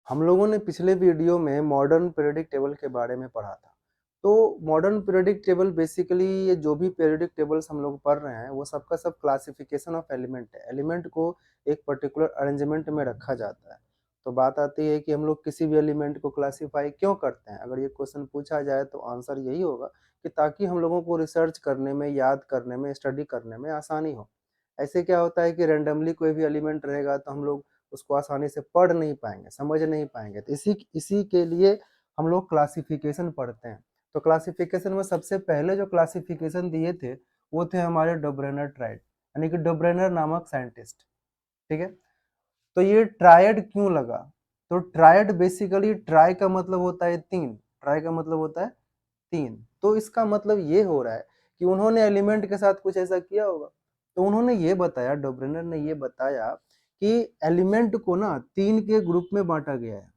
हम लोगों ने पिछले वीडियो में मॉडर्न पीरियोडिक टेबल के बारे में पढ़ा था। तो मॉडर्न पीरियोडिक टेबल बेसिकली ये जो भी पीरियोडिक टेबल्स हम लोग पढ़ रहे हैं वो सबका सब क्लासिफिकेशन ऑफ एलिमेंट है। एलिमेंट को एक पर्टिकुलर अरेंजमेंट में रखा जाता है। तो बात आती है कि हम लोग किसी भी एलिमेंट को क्लासीफाई क्यों करते हैं। अगर ये क्वेश्चन पूछा जाए तो आंसर यही होगा कि ताकि हम लोगों को रिसर्च करने में, याद करने में, स्टडी करने में आसानी हो। ऐसे क्या होता है कि रैंडमली कोई भी एलिमेंट रहेगा तो हम लोग उसको आसानी से पढ़ नहीं पाएंगे, समझ नहीं पाएंगे। तो इसी इसी के लिए हम लोग क्लासिफिकेशन पढ़ते हैं। तो क्लासिफिकेशन में सबसे पहले जो क्लासिफिकेशन दिए थे वो थे हमारे डोब्रेनर ट्राइड, यानी कि डोब्रेनर नामक साइंटिस्ट। ठीक है, तो ये ट्रायड क्यों लगा? तो ट्रायड बेसिकली, ट्राई का मतलब होता है तीन, ट्राई का मतलब होता है तीन। तो इसका मतलब ये हो रहा है कि उन्होंने एलिमेंट के साथ कुछ ऐसा किया होगा। तो उन्होंने ये बताया, डोब्रेनर ने ये बताया कि एलिमेंट को ना तीन के ग्रुप में बांटा गया है।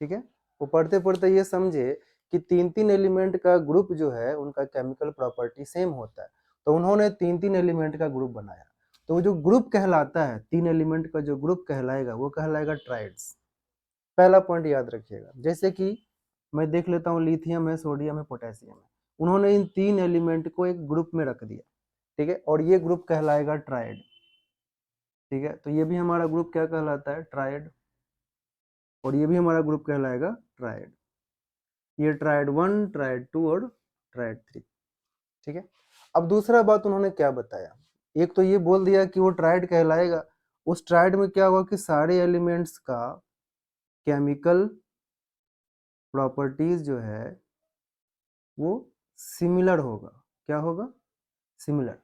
ठीक है, वो पढ़ते पढ़ते ये समझे कि तीन तीन एलिमेंट का ग्रुप जो है उनका केमिकल प्रॉपर्टी सेम होता है। तो उन्होंने तीन तीन एलिमेंट का ग्रुप बनाया। तो वो जो ग्रुप कहलाता है, तीन एलिमेंट का जो ग्रुप कहलाएगा वो कहलाएगा ट्राइड्स। पहला पॉइंट याद रखिएगा। जैसे कि मैं देख लेता हूँ, लिथियम है, सोडियम है, पोटेशियम है। उन्होंने इन तीन एलिमेंट को एक ग्रुप में रख दिया। ठीक है, और ये ग्रुप कहलाएगा ट्राइड। ठीक है, तो ये भी हमारा ग्रुप क्या कहलाता है? ट्राइड। और ये भी हमारा ग्रुप कहलाएगा ट्राइड। ये ट्राइड 1, ट्राइड 2 और ट्राइड 3। ठीक है, अब दूसरा बात उन्होंने क्या बताया। एक तो ये बोल दिया कि वो ट्राइड कहलाएगा। उस ट्राइड में क्या होगा कि सारे एलिमेंट्स का केमिकल प्रॉपर्टीज जो है वो सिमिलर होगा। क्या होगा? सिमिलर।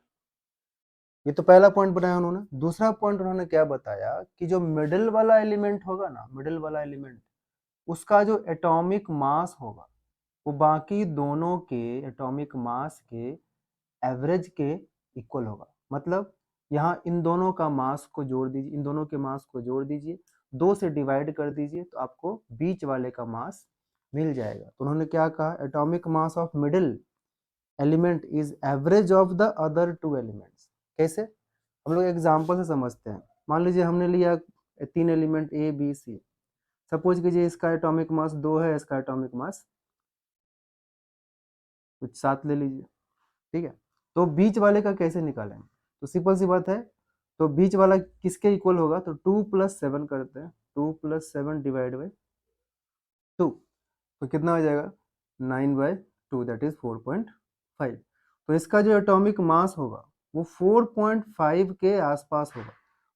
ये तो पहला पॉइंट बताया उन्होंने। दूसरा पॉइंट उन्होंने क्या बताया कि जो मिडिल वाला एलिमेंट होगा ना, मिडिल वाला एलिमेंट, उसका जो एटॉमिक मास होगा वो बाकी दोनों के एटॉमिक मास के एवरेज के इक्वल होगा। मतलब यहाँ इन दोनों का मास को जोड़ दीजिए, इन दोनों के मास को जोड़ दीजिए, 2 से डिवाइड कर दीजिए तो आपको बीच वाले का मास मिल जाएगा। तो उन्होंने क्या कहा? Atomic mass of middle element is average of the other two elements. कैसे? हम लोग एग्जाम्पल से समझते हैं। मान लीजिए हमने लिया तीन element A B C. Suppose कीजिए इसका एटॉमिक मास 2 है, इसका एटॉमिक मास कुछ 7 ले लीजिए। ठीक है, तो बीच वाले का कैसे निकालें? तो सिंपल सी बात है। तो बीच वाला किसके इक्वल होगा? तो 2 + 7 करते हैं। 2 + 7 डिवाइड बाई 2, तो कितना हो जाएगा? 9/2, दैट इज 4.5। तो इसका जो एटॉमिक मास होगा वो 4.5 के आसपास होगा।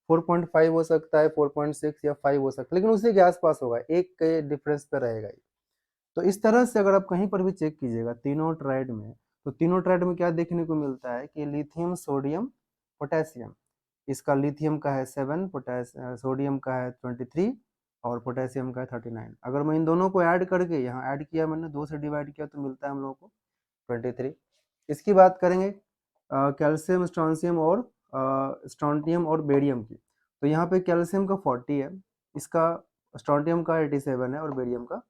4.5 हो सकता है, 4.6 या 5 हो सकता है, लेकिन उसी के आसपास होगा, एक के डिफरेंस पे रहेगा ये। तो इस तरह से अगर आप कहीं पर भी चेक कीजिएगा तीनों ट्राइड में, तो तीनों ट्राइड में क्या देखने को मिलता है कि लिथियम, सोडियम, पोटेशियम। इसका लिथियम का है 7, सोडियम का है 23 और पोटेशियम का है 39। अगर मैं इन दोनों को ऐड करके यहाँ ऐड किया, मैंने 2 से डिवाइड किया, तो मिलता है हम लोगों को 23। इसकी बात करेंगे कैल्शियम, स्ट्रोंशियम और स्ट्रोंटियम और बेरियम की। तो यहाँ पे कैल्शियम का 40 है, इसका स्ट्रोंटियम का 87 है और बेरियम का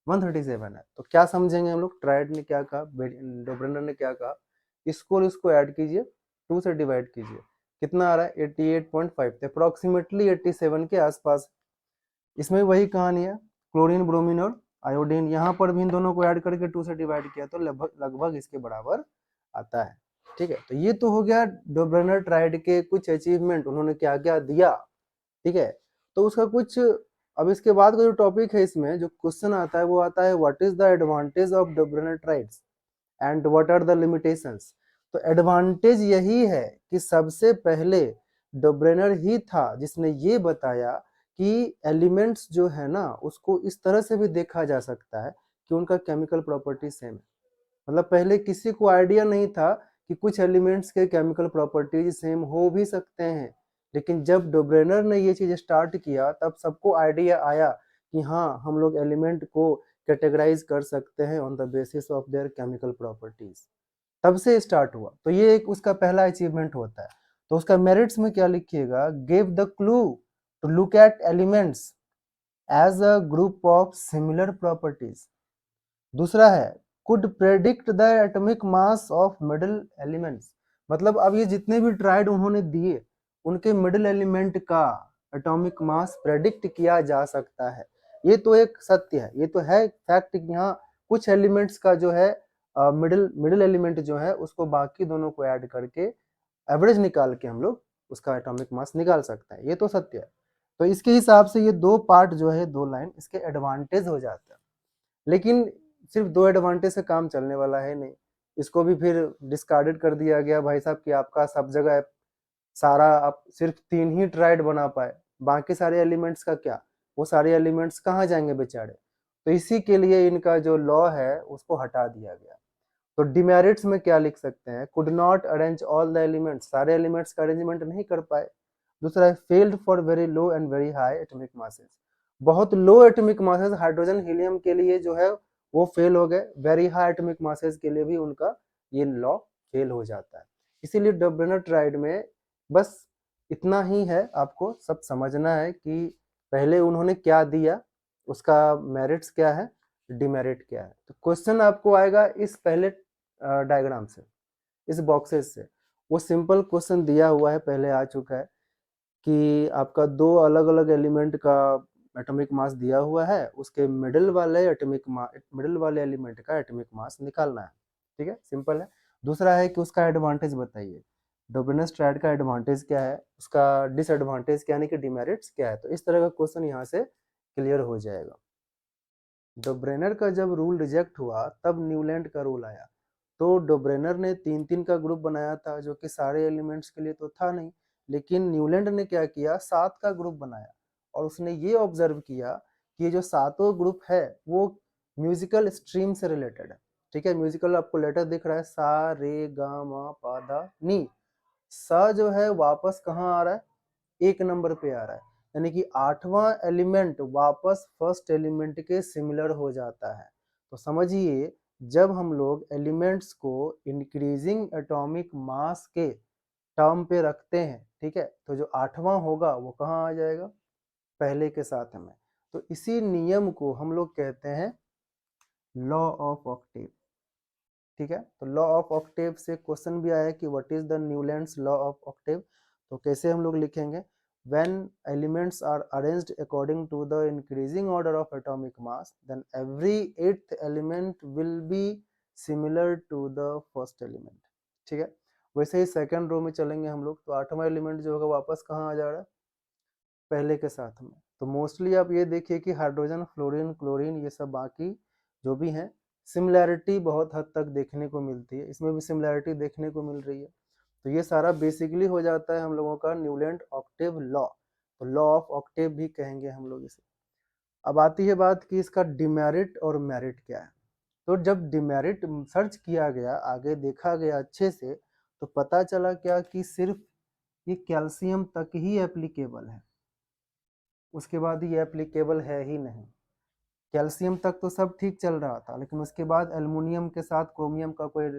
137 है। तो क्या समझेंगे हम लोग? ट्राइड ने क्या कहा, डोब्रेनर ने क्या कहा, इसको और इसको ऐड कीजिए, 2 से डिवाइड कीजिए, कितना आ रहा है? 88.5, अप्रोक्सीमेटली 87 के आसपास। इसमें वही कहानी है, क्लोरीन, ब्रोमीन और आयोडीन। यहाँ पर भी इन दोनों को ऐड करके 2 से डिवाइड किया तो लगभग लगभग इसके बराबर आता है। ठीक है, तो ये तो हो गया डोब्रेनर ट्राइड के कुछ अचीवमेंट, उन्होंने क्या क्या दिया। ठीक है, तो उसका कुछ, अब इसके बाद का जो टॉपिक है, इसमें जो क्वेश्चन आता है वो आता है what is the advantage of Dobereiner triads and what are the limitations. तो एडवांटेज यही है कि सबसे पहले डोब्रेनर ही था जिसने ये बताया कि एलिमेंट्स जो है ना उसको इस तरह से भी देखा जा सकता है कि उनका केमिकल प्रॉपर्टी सेम है। मतलब पहले किसी को आइडिया नहीं था कि कुछ एलिमेंट्स के केमिकल प्रॉपर्टीज सेम हो भी सकते हैं, लेकिन जब डोब्रेनर ने ये चीज स्टार्ट किया तब सबको आइडिया आया कि हाँ, हम लोग एलिमेंट को कैटेगराइज कर सकते हैं on the basis of their chemical properties. तब से स्टार्ट हुआ। तो ये एक उसका पहला अचीवमेंट होता है। तो उसका मेरिट्स में क्या लिखिएगा? Give the clue to look at elements as a group of similar properties. दूसरा है could predict the atomic mass of middle elements. मतलब अब ये जितने भी ट्राइड उन्होंने दिए उनके मिडिल एलिमेंट का एटॉमिक मास प्रेडिक्ट किया जा सकता है। ये तो एक सत्य है, ये तो है फैक्ट कि यहाँ कुछ एलिमेंट्स का जो है मिडिल मिडिल एलिमेंट जो है उसको बाकी दोनों को ऐड करके एवरेज निकाल के हम लोग उसका एटॉमिक मास निकाल सकते हैं, ये तो सत्य है। तो इसके हिसाब से ये दो पार्ट जो है, दो लाइन इसके एडवांटेज हो जाता है। लेकिन सिर्फ दो एडवांटेज से काम चलने वाला है नहीं, इसको भी फिर डिस्कार्डेड कर दिया गया भाई साहब कि आपका सब जगह सारा आप सिर्फ 3 ही ट्राइड बना पाए, बाकी सारे एलिमेंट्स का क्या, वो सारे एलिमेंट्स कहाँ जाएंगे बेचारे। तो इसी के लिए इनका जो लॉ है उसको हटा दिया गया। तो डिमेरिट्स में क्या लिख सकते हैं, could not arrange all the elements, सारे एलिमेंट्स का अरेंजमेंट नहीं कर पाए। दूसरा है failed for very low and very high atomic masses, बहुत लो एटॉमिक मासेस हाइड्रोजन हीलियम के लिए जो है वो फेल हो गए, वेरी हाई एटॉमिक मासेस के लिए भी उनका ये लॉ फेल हो जाता है। इसीलिए डब्रेनर ट्राइड में बस इतना ही है, आपको सब समझना है कि पहले उन्होंने क्या दिया, उसका मेरिट्स क्या है, डिमेरिट क्या है। तो क्वेश्चन आपको आएगा इस पहले डायग्राम से, इस बॉक्सेस से, वो सिंपल क्वेश्चन दिया हुआ है, पहले आ चुका है कि आपका दो अलग अलग एलिमेंट का एटॉमिक मास दिया हुआ है, उसके मिडिल वाले एलिमेंट का एटॉमिक मास निकालना है। ठीक है, सिंपल है। दूसरा है कि उसका एडवांटेज बताइए, डोब्रेनर ट्रायड का एडवांटेज क्या है, उसका डिसएडवांटेज क्या यानी कि डिमेरिट्स क्या है। तो इस तरह का क्वेश्चन यहाँ से क्लियर हो जाएगा। डोब्रेनर का जब रूल रिजेक्ट हुआ तब न्यूलैंड का रूल आया। तो डोब्रेनर ने 3-3 का ग्रुप बनाया था जो कि सारे एलिमेंट्स के लिए तो था नहीं, लेकिन न्यूलैंड ने क्या किया, 7 का ग्रुप बनाया और उसने ये ऑब्जर्व किया कि ये जो सातों ग्रुप है वो म्यूजिकल स्ट्रीम से रिलेटेड है। ठीक है, म्यूजिकल आपको लेटर दिख रहा है, सा रे गा मा पा धा नी। सा जो है वापस कहाँ आ रहा है, 1 नंबर पे आ रहा है, यानी कि 8वां एलिमेंट वापस फर्स्ट एलिमेंट के सिमिलर हो जाता है। तो समझिए जब हम लोग एलिमेंट्स को इंक्रीजिंग एटॉमिक मास के टर्म पे रखते हैं, ठीक है, तो जो 8वां होगा वो कहाँ आ जाएगा, पहले के साथ में। तो इसी नियम को हम लोग कहते हैं लॉ ऑफ ऑक्टेव। ठीक है, तो लॉ ऑफ ऑक्टेव से क्वेश्चन भी आया कि what is the Newlands law of Octave. तो कैसे हम लोग लिखेंगे, when elements are arranged according to the increasing order of atomic mass then every 8th element will be similar to the first element। ठीक है, वैसे ही सेकंड रो में चलेंगे हम लोग, तो 8वां एलिमेंट जो होगा वापस कहाँ आ जा रहा है, पहले के साथ में। तो मोस्टली आप ये देखिए कि हाइड्रोजन फ्लोरीन क्लोरीन ये सब बाकी जो भी हैं सिमिलैरिटी बहुत हद तक देखने को मिलती है, इसमें भी सिमिलैरिटी देखने को मिल रही है। तो ये सारा बेसिकली हो जाता है हम लोगों का न्यूलैंड ऑक्टेव लॉ। तो लॉ ऑफ ऑक्टेव भी कहेंगे हम लोग इसे। अब आती है बात कि इसका डिमेरिट और मेरिट क्या है। तो जब डिमेरिट सर्च किया गया, आगे देखा गया अच्छे से, तो पता चला क्या कि सिर्फ ये कैल्शियम तक ही एप्लीकेबल है, उसके बाद ये एप्लीकेबल है ही नहीं। कैल्शियम तक तो सब ठीक चल रहा था, लेकिन उसके बाद एल्युमिनियम के साथ क्रोमियम का कोई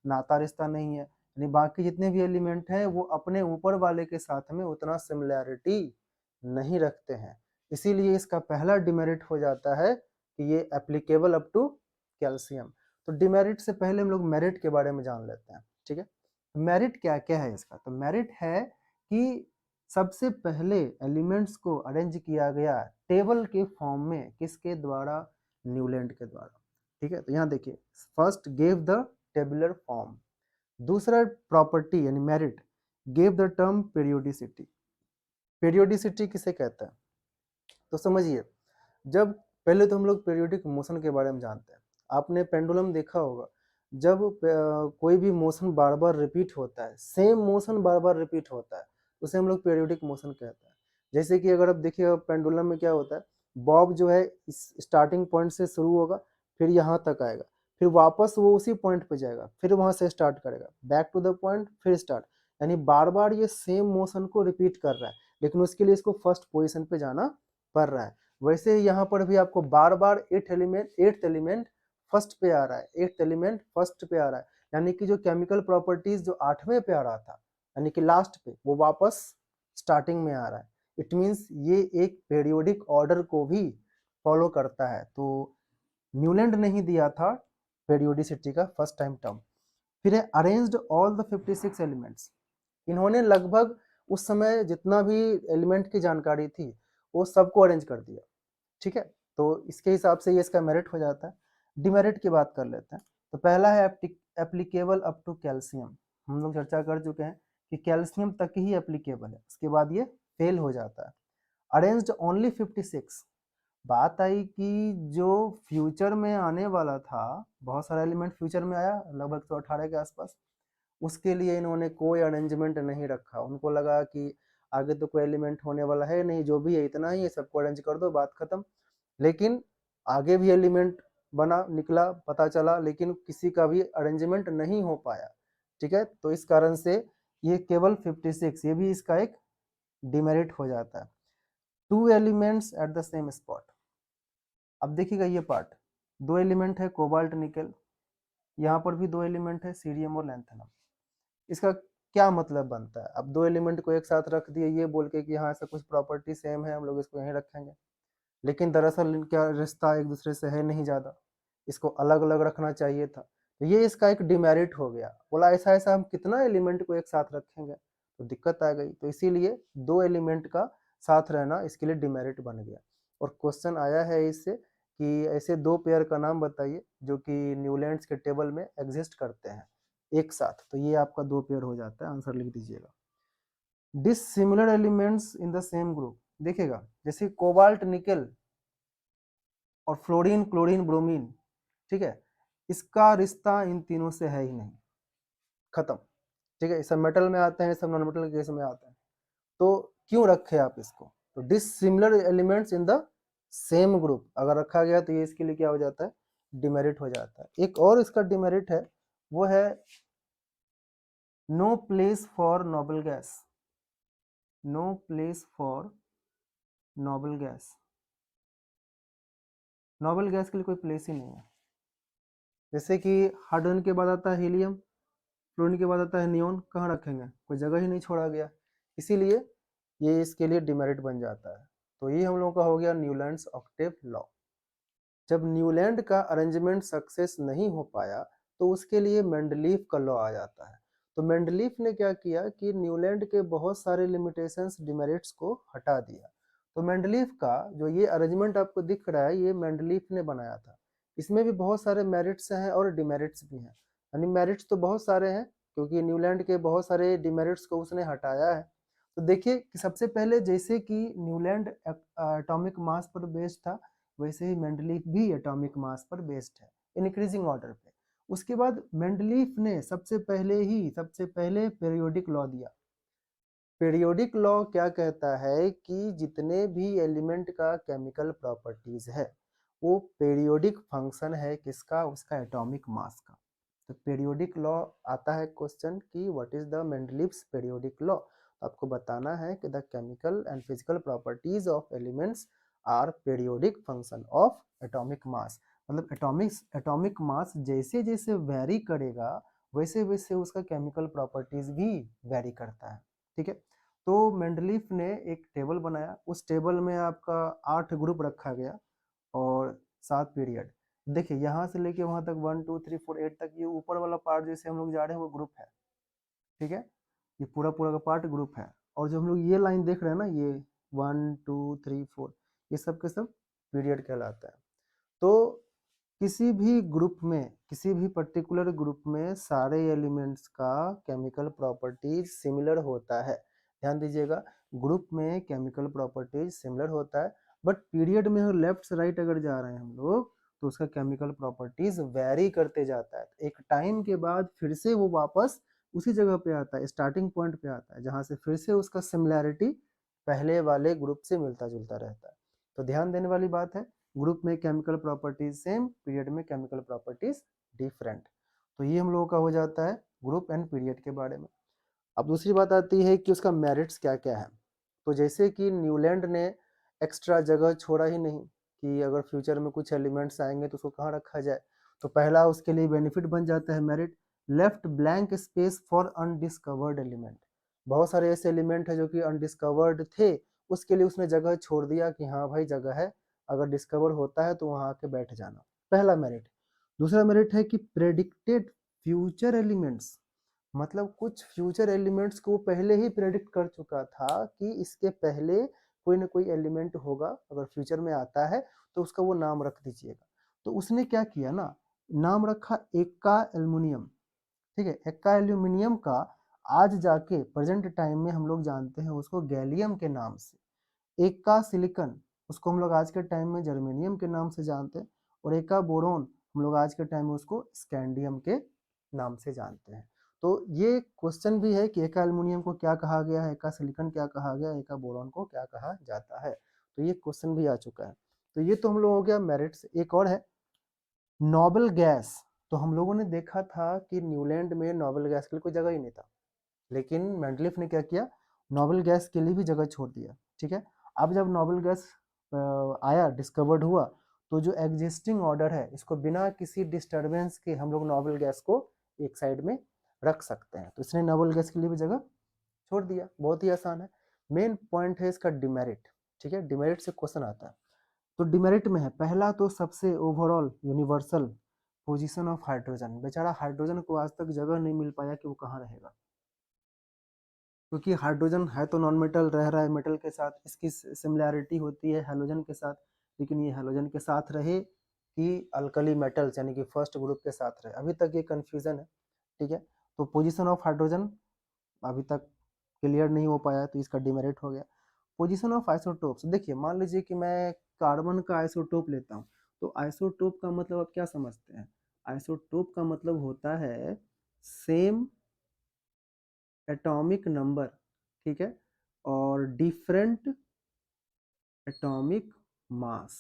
नाता रिश्ता नहीं है, यानी बाकी जितने भी एलिमेंट हैं वो अपने ऊपर वाले के साथ में उतना सिमिलैरिटी नहीं रखते हैं। इसीलिए इसका पहला डिमेरिट हो जाता है कि ये एप्लीकेबल अप टू कैल्शियम। तो डिमेरिट से पहले हम लोग मेरिट के बारे में जान लेते हैं। ठीक है, मेरिट क्या क्या है इसका। तो मेरिट है कि सबसे पहले एलिमेंट्स को अरेंज किया गया टेबल के फॉर्म में, किसके द्वारा, न्यूलैंड के द्वारा। ठीक है, तो यहाँ देखिए first gave the tabular form. दूसरा प्रॉपर्टी यानी merit, gave the term periodicity. Periodicity किसे कहते हैं, तो समझिए जब पहले तो हम लोग पीरियोडिक मोशन के बारे में जानते हैं। आपने पेंडुलम देखा होगा, जब कोई भी मोशन बार बार रिपीट होता है, सेम मोशन बार बार रिपीट होता है, उसे हम लोग पीरियोडिक मोशन कहते हैं। जैसे कि अगर आप देखिए पेंडुलम में क्या होता है, बॉब जो है इस स्टार्टिंग पॉइंट से शुरू होगा, फिर यहाँ तक आएगा, फिर वापस वो उसी पॉइंट पे जाएगा, फिर वहां से स्टार्ट करेगा, बैक टू द पॉइंट, फिर स्टार्ट, यानी बार बार ये सेम मोशन को रिपीट कर रहा है, लेकिन उसके लिए इसको फर्स्ट पोजिशन पे जाना पड़ रहा है। वैसे ही यहाँ पर भी आपको बार बार एट्थ एलिमेंट फर्स्ट पे आ रहा है, एट्थ एलिमेंट फर्स्ट पे आ रहा है, यानी कि जो केमिकल प्रॉपर्टीज जो 8वें पे आ रहा था, यानी कि लास्ट पे, वो वापस स्टार्टिंग में आ रहा है। इट मीन्स ये एक पीरियोडिक ऑर्डर को भी फॉलो करता है। तो न्यूलैंड ने ही दिया था पीरियोडिसिटी का फर्स्ट टाइम टर्म। फिर है अरेंज्ड ऑल द 56 एलिमेंट्स। इन्होंने लगभग उस समय जितना भी एलिमेंट की जानकारी थी वो सबको अरेंज कर दिया। ठीक है, तो इसके हिसाब से ये इसका मेरिट हो जाता है। डिमेरिट की बात कर लेते हैं। तो पहला है एप्लीकेबल अप टू कैल्शियम। हम लोग चर्चा कर चुके हैं कि कैल्शियम तक ही एप्लीकेबल है, उसके बाद ये फेल हो जाता है। Arranged only 56। बात आई कि जो फ्यूचर में आने वाला था, बहुत सारा एलिमेंट फ्यूचर में आया लगभग 118 के आसपास, उसके लिए इन्होंने कोई अरेंजमेंट नहीं रखा। उनको लगा कि आगे तो कोई एलिमेंट होने वाला है नहीं, जो भी है इतना ही है, सबको अरेंज कर दो, बात खत्म। लेकिन आगे भी एलिमेंट बना निकला पता चला, लेकिन किसी का भी अरेंजमेंट नहीं हो पाया। ठीक है, तो इस कारण से ये केवल 56, ये भी इसका एक डिमेरिट हो जाता है। 2 elements at the same spot. अब देखिएगा ये पार्ट, 2 एलिमेंट है कोबाल्ट निकल, यहाँ पर भी 2 एलिमेंट है सीरियम और लैंथेनम। इसका क्या मतलब बनता है? अब 2 एलिमेंट को एक साथ रख दिए ये बोल के कि हाँ ऐसा कुछ प्रॉपर्टी सेम है, हम लोग इसको यहीं रखेंगे, लेकिन दरअसल इनका रिश्ता एक दूसरे से है नहीं ज़्यादा, इसको अलग अलग रखना चाहिए था। तो ये इसका एक डिमेरिट हो गया। बोला ऐसा ऐसा हम कितना एलिमेंट को एक साथ रखेंगे, तो दिक्कत आ गई। तो इसीलिए 2 एलिमेंट का साथ रहना इसके लिए डिमेरिट बन गया। और क्वेश्चन आया है इससे कि ऐसे 2 पेयर का नाम बताइए जो कि न्यूलैंड्स के टेबल में एग्जिस्ट करते हैं एक साथ। तो ये आपका 2 पेयर हो जाता है, आंसर लिख दीजिएगा। Dissimilar elements in the same group. देखिएगा जैसे कोबाल्ट निकल और फ्लोरीन क्लोरीन ब्रोमीन, ठीक है, इसका रिश्ता इन तीनों से है ही नहीं, खत्म। ठीक है, सब मेटल में आते हैं, सब नॉन मेटल केस में आते हैं, तो क्यों रखे आप इसको? तो dissimilar elements in the same group अगर रखा गया तो ये इसके लिए क्या हो जाता है? डिमेरिट हो जाता है। एक और इसका डिमेरिट है, वो है no place for noble gas. No place for noble gas, noble gas के लिए कोई प्लेस ही नहीं है। जैसे कि हाइड्रोजन के बाद आता है हीलियम, फ्लोरीन के बाद आता है नियोन, कहाँ रखेंगे? कोई जगह ही नहीं छोड़ा गया, इसीलिए ये इसके लिए डिमेरिट बन जाता है। तो ये हम लोगों का हो गया न्यूलैंड्स ऑक्टेव लॉ। जब न्यूलैंड का अरेंजमेंट सक्सेस नहीं हो पाया तो उसके लिए मेंडलीफ का लॉ आ जाता है। तो मेंडलीफ ने क्या किया कि न्यूलैंड के बहुत सारे लिमिटेशंस डिमेरिट्स को हटा दिया। तो मेंडलीफ का जो ये अरेंजमेंट आपको दिख रहा है, ये मेंडलीफ ने बनाया था। इसमें भी बहुत सारे मेरिट्स हैं और डिमेरिट्स भी हैं। यानी मेरिट्स तो बहुत सारे हैं क्योंकि न्यूलैंड के बहुत सारे डिमेरिट्स को उसने हटाया है। तो देखिए कि सबसे पहले जैसे कि न्यूलैंड एटॉमिक मास पर बेस्ड था, वैसे ही मेंडलीफ भी एटॉमिक मास पर बेस्ड है इंक्रीजिंग ऑर्डर पे। उसके बाद मेंडलीफ ने सबसे पहले पीरियोडिक लॉ दिया। पीरियोडिक लॉ क्या कहता है कि जितने भी एलिमेंट का केमिकल प्रॉपर्टीज है वो पीरियोडिक फंक्शन है किसका? उसका एटॉमिक मास का। तो पीरियोडिक लॉ आता है क्वेश्चन कि what is the Mendeleev's periodic law. आपको बताना है कि the chemical and physical properties of elements are periodic function of atomic mass. मतलब एटॉमिक मास जैसे जैसे वेरी करेगा वैसे वैसे उसका केमिकल प्रॉपर्टीज भी वेरी करता है। ठीक है, तो मेंडलीफ ने एक टेबल बनाया, उस टेबल में आपका 8 ग्रुप रखा गया और 7 पीरियड। देखिए यहाँ से लेके वहां तक 1 2 3 4 8 तक, ये ऊपर वाला पार्ट जैसे हम लोग जा रहे हैं वो ग्रुप है। ठीक है, ये पूरा पूरा का पार्ट ग्रुप है। और जो हम लोग ये लाइन देख रहे हैं ना, ये 1 2 3 4, ये सब के सब पीरियड कहलाता है। तो किसी भी ग्रुप में, किसी भी पर्टिकुलर ग्रुप में सारे एलिमेंट्स का केमिकल प्रॉपर्टीज सिमिलर होता है। ध्यान दीजिएगा, ग्रुप में केमिकल प्रॉपर्टीज सिमिलर होता है, बट पीरियड में लेफ्ट से राइट अगर जा रहे हैं हम लोग तो उसका केमिकल प्रॉपर्टीज वेरी करते जाता है। एक टाइम के बाद फिर से वो वापस उसी जगह पे आता है, स्टार्टिंग पॉइंट पे आता है, जहां से फिर से उसका सिमिलैरिटी पहले वाले ग्रुप से मिलता जुलता रहता है। तो ध्यान देने वाली बात है, ग्रुप में केमिकल प्रॉपर्टीज सेम, पीरियड में केमिकल प्रॉपर्टीज डिफरेंट। तो ये हम लोगों का हो जाता है ग्रुप एंड पीरियड के बारे में। अब दूसरी बात आती है कि उसका मेरिट्स क्या क्या है। तो जैसे कि न्यूलैंड ने एक्स्ट्रा जगह छोड़ा ही नहीं कि अगर फ्यूचर में कुछ एलिमेंट्स आएंगे तो उसको कहाँ रखा जाए, तो पहला उसके लिए बेनिफिट बन जाता है merit, left blank space for undiscovered element. बहुत सारे ऐसे एलिमेंट है जो कि अनडिस्कवर्ड थे, उसके लिए उसने जगह छोड़ दिया कि हाँ भाई जगह है, अगर डिस्कवर होता है तो वहां आके बैठ जाना, पहला मेरिट। दूसरा मेरिट है कि प्रेडिक्टेड फ्यूचर एलिमेंट्स, मतलब कुछ फ्यूचर एलिमेंट्स को पहले ही प्रेडिक्ट कर चुका था कि इसके पहले कोई ना कोई एलिमेंट होगा, अगर फ्यूचर में आता है तो उसका वो नाम रख दीजिएगा। तो उसने क्या किया ना, नाम रखा एक्का एल्युमिनियम। ठीक है, एक्का एल्यूमिनियम का आज जाके प्रेजेंट टाइम में हम लोग जानते हैं उसको गैलियम के नाम से। एक्का सिलिकन, उसको हम लोग आज के टाइम में जर्मेनियम के नाम से जानते हैं। और एक्का बोरोन हम लोग आज के टाइम में उसको स्कैंडियम के नाम से जानते हैं। तो ये क्वेश्चन भी है कि एक्का एल्यूमिनियम को क्या कहा गया है, एक्का सिलिकन क्या कहा गया है, एक्का बोरोन को क्या कहा जाता है। तो ये क्वेश्चन भी आ चुका है। तो ये तो हम लोग हो गया मेरिट्स। एक और है नोबल गैस। तो हम लोगों ने देखा था कि न्यूलैंड में नोबल गैस के लिए कोई जगह ही नहीं था, लेकिन मेंडलीफ ने क्या किया, नोबल गैस के लिए भी जगह छोड़ दिया। ठीक है, अब जब नोबल गैस आया, डिस्कवर्ड हुआ, तो जो एग्जिस्टिंग ऑर्डर है इसको बिना किसी डिस्टरबेंस के हम लोग नोबल गैस को एक साइड में रख सकते हैं। तो इसने नोबल गैस के लिए भी जगह छोड़ दिया। बहुत ही आसान है। मेन पॉइंट है इसका डिमेरिट। ठीक है, डिमेरिट से क्वेश्चन आता है। तो डिमेरिट में है पहला तो सबसे overall universal position of hydrogen. बेचारा हाइड्रोजन को आज तक जगह नहीं मिल पाया कि वो कहाँ रहेगा, क्योंकि हाइड्रोजन है तो नॉन मेटल, रह रहा है मेटल के साथ, इसकी सिमिलैरिटी होती है हेलोजन के साथ, लेकिन ये हेलोजन के साथ रहे कि अल्कली मेटल्स यानी कि फर्स्ट ग्रुप के साथ रहे, अभी तक ये कंफ्यूजन है। ठीक है, तो पोजीशन ऑफ हाइड्रोजन अभी तक क्लियर नहीं हो पाया, तो इसका डिमेरिट हो गया। पोजीशन ऑफ आइसोटोप्स, देखिए मान लीजिए कि मैं कार्बन का आइसोटोप लेता हूँ, तो आइसोटोप का मतलब आप क्या समझते हैं? आइसोटोप का मतलब होता है सेम एटॉमिक नंबर, ठीक है, और डिफरेंट एटॉमिक मास।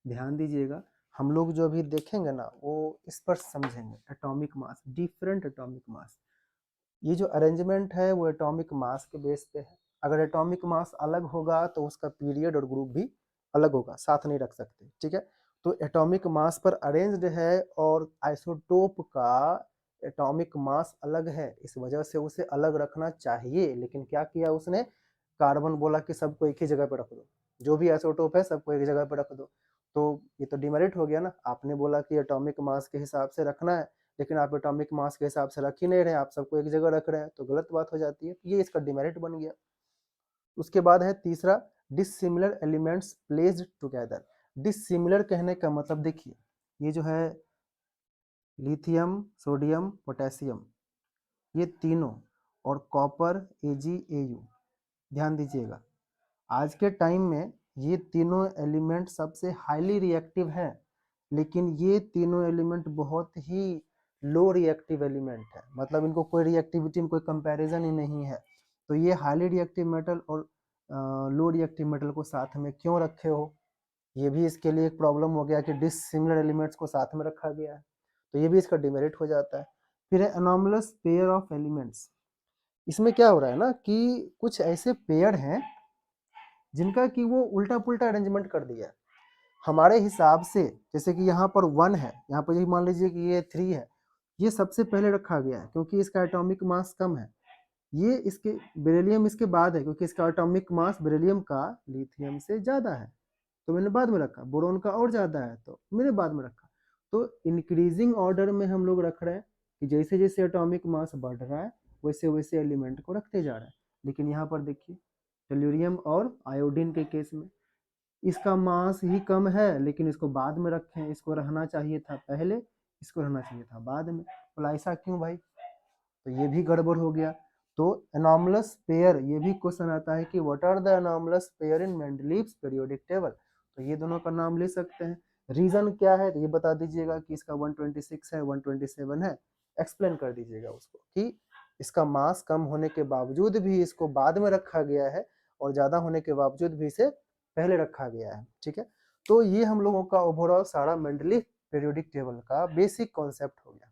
ध्यान दीजिएगा, हम लोग जो अभी देखेंगे ना वो इस पर समझेंगे। Atomic mass, different atomic mass, ये जो अरेंजमेंट है वो एटॉमिक मास के बेस पे है। अगर एटॉमिक मास अलग होगा तो उसका पीरियड और ग्रुप भी अलग होगा, साथ नहीं रख सकते। ठीक है, तो एटॉमिक मास पर अरेंज्ड है और आइसोटोप का एटॉमिक मास अलग है, इस वजह से उसे अलग रखना चाहिए। लेकिन क्या किया उसने, कार्बन बोला कि सबको एक ही जगह पे रख दो, जो भी आइसोटोप है सबको एक जगह पे रख दो। तो ये तो डिमेरिट हो गया ना। आपने बोला कि एटॉमिक मास के हिसाब से रखना है, लेकिन आप एटॉमिक मास के हिसाब से रख ही नहीं रहे, आप सबको एक जगह रख रहे हैं, तो गलत बात हो जाती है। ये इसका डिमेरिट बन गया। उसके बाद है तीसरा, dissimilar elements placed together. Dissimilar कहने का मतलब देखिए, ये जो है लिथियम, सोडियम, पोटेशियम, ये तीनों, और कॉपर, AgAu, ध्यान दीजिएगा आज के टाइम में ये तीनों एलिमेंट सबसे हाईली रिएक्टिव हैं, लेकिन ये तीनों एलिमेंट बहुत ही लो रिएक्टिव एलिमेंट है, मतलब इनको कोई रिएक्टिविटी में कोई कंपैरिजन ही नहीं है। तो ये हाईली रिएक्टिव मेटल और लो रिएक्टिव मेटल को साथ में क्यों रखे हो, ये भी इसके लिए एक प्रॉब्लम हो गया कि डिसिमिलर एलिमेंट्स को साथ में रखा गया है, तो ये भी इसका डिमेरिट हो जाता है। फिर है अनोमलस पेयर ऑफ एलिमेंट्स। इसमें क्या हो रहा है ना कि कुछ ऐसे पेयर हैं जिनका कि वो उल्टा पुल्टा अरेंजमेंट कर दिया है हमारे हिसाब से। जैसे कि यहाँ पर 1 है, यहाँ पर ये मान लीजिए कि ये 3 है, ये सबसे पहले रखा गया है क्योंकि इसका एटॉमिक मास कम है। ये इसके बेरिलियम इसके बाद है क्योंकि इसका एटॉमिक मास बेरिलियम का लिथियम से ज़्यादा है, तो मैंने बाद में रखा। बोरोन का और ज़्यादा है तो मैंने बाद में रखा। तो इंक्रीजिंग ऑर्डर में हम लोग रख रहे हैं कि जैसे जैसे एटॉमिक मास बढ़ रहा है वैसे वैसे एलिमेंट को रखते जा रहे हैं। लेकिन यहाँ पर देखिए टेल्यूरियम और आयोडीन के केस में इसका मास ही कम है, लेकिन इसको बाद में रखें, इसको रहना चाहिए था पहले, इसको रहना चाहिए था बाद में। बोला ऐसा क्यों भाई, तो ये भी गड़बड़ हो गया। तो एनॉमलस पेयर, ये भी क्वेश्चन आता है कि what are the anomalous pair in Mendeleev's periodic table, तो ये दोनों का नाम ले सकते हैं। रीजन क्या है तो ये बता दीजिएगा कि इसका 126 है, 127 है, एक्सप्लेन कर दीजिएगा उसको कि इसका मास कम होने के बावजूद भी इसको बाद में रखा गया है और ज्यादा होने के बावजूद भी इसे पहले रखा गया है। ठीक है, तो ये हम लोगों का ओवरऑल सारा मेंडलीव पीरियोडिक टेबल का बेसिक कॉन्सेप्ट हो गया।